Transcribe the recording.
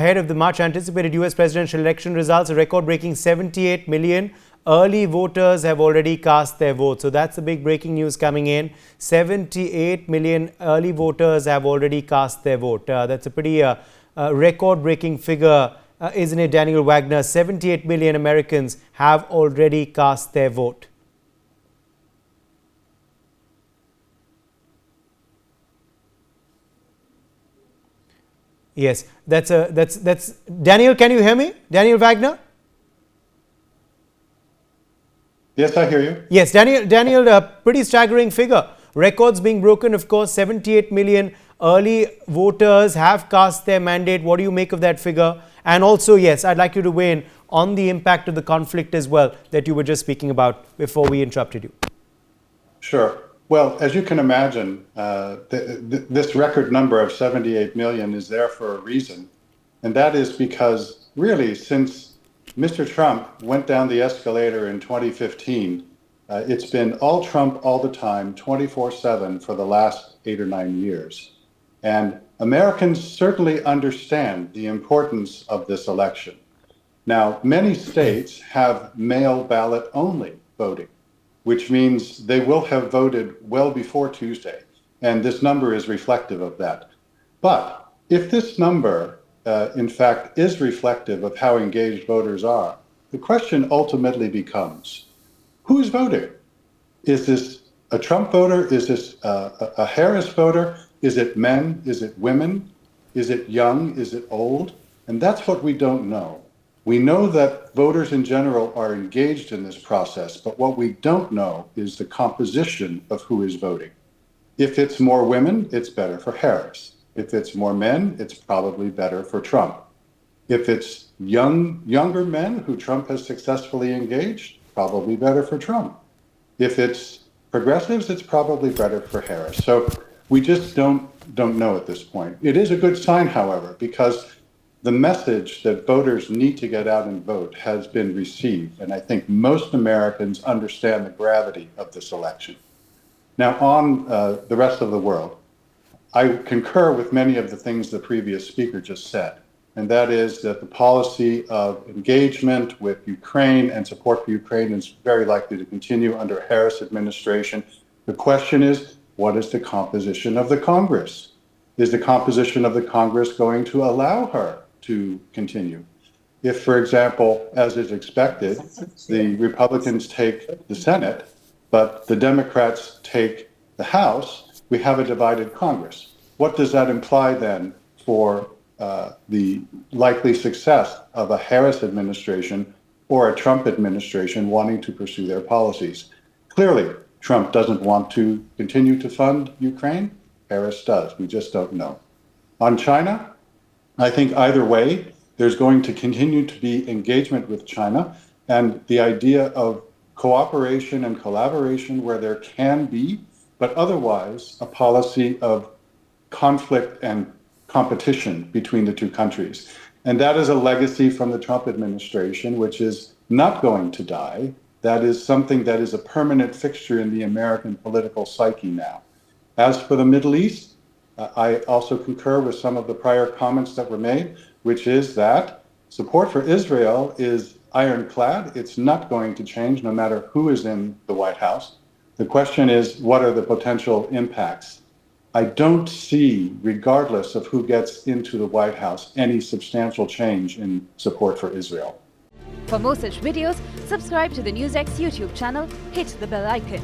ahead of the much anticipated US presidential election results. A record-breaking 78 million early voters have already cast their vote. So that's the big breaking news coming in. 78 million early voters have already cast their vote. That's a pretty record-breaking figure, isn't it, Daniel Wagner? 78 million Americans have already cast their vote. Yes, that's Daniel. Can you hear me, Daniel Wagner? Yes, I hear you. Yes, Daniel, pretty staggering figure. Records being broken, of course. 78 million early voters have cast their mandate. What do you make of that figure? And also, yes, I'd like you to weigh in on the impact of the conflict as well that you were just speaking about before we interrupted you. Sure. Well, as you can imagine, this record number of 78 million is there for a reason. And that is because, really, since Mr. Trump went down the escalator in 2015, it's been all Trump all the time, 24/7 for the last 8 or 9 years. And Americans certainly understand the importance of this election. Now, many states have mail ballot only voting, which means they will have voted well before Tuesday. And this number is reflective of that. But if this number, in fact, is reflective of how engaged voters are, the question ultimately becomes, who's voting? Is this a Trump voter? Is this a Harris voter? Is it men? Is it women? Is it young? Is it old? And that's what we don't know. We know that voters in general are engaged in this process, but what we don't know is the composition of who is voting. If it's more women, it's better for Harris. If it's more men, it's probably better for Trump. If it's younger men who Trump has successfully engaged, probably better for Trump. If it's progressives, it's probably better for Harris. So we just don't know at this point. It is a good sign, however, because the message that voters need to get out and vote has been received, and I think most Americans understand the gravity of this election. Now, on the rest of the world, I concur with many of the things the previous speaker just said, and that is that the policy of engagement with Ukraine and support for Ukraine is very likely to continue under a Harris administration. The question is, what is the composition of the Congress? Is the composition of the Congress going to allow her to continue? If, for example, as is expected, the Republicans take the Senate, but the Democrats take the House, we have a divided Congress. What does that imply then for the likely success of a Harris administration or a Trump administration wanting to pursue their policies? Clearly, Trump doesn't want to continue to fund Ukraine. Harris does. We just don't know. On China, I think either way, there's going to continue to be engagement with China, and the idea of cooperation and collaboration where there can be, but otherwise a policy of conflict and competition between the two countries. And that is a legacy from the Trump administration, which is not going to die. That is something that is a permanent fixture in the American political psyche now. As for the Middle East, I also concur with some of the prior comments that were made, which is that support for Israel is ironclad. It's not going to change no matter who is in the White House. The question is, what are the potential impacts? I don't see, regardless of who gets into the White House, any substantial change in support for Israel. For more such videos, subscribe to the NewsX YouTube channel, hit the bell icon.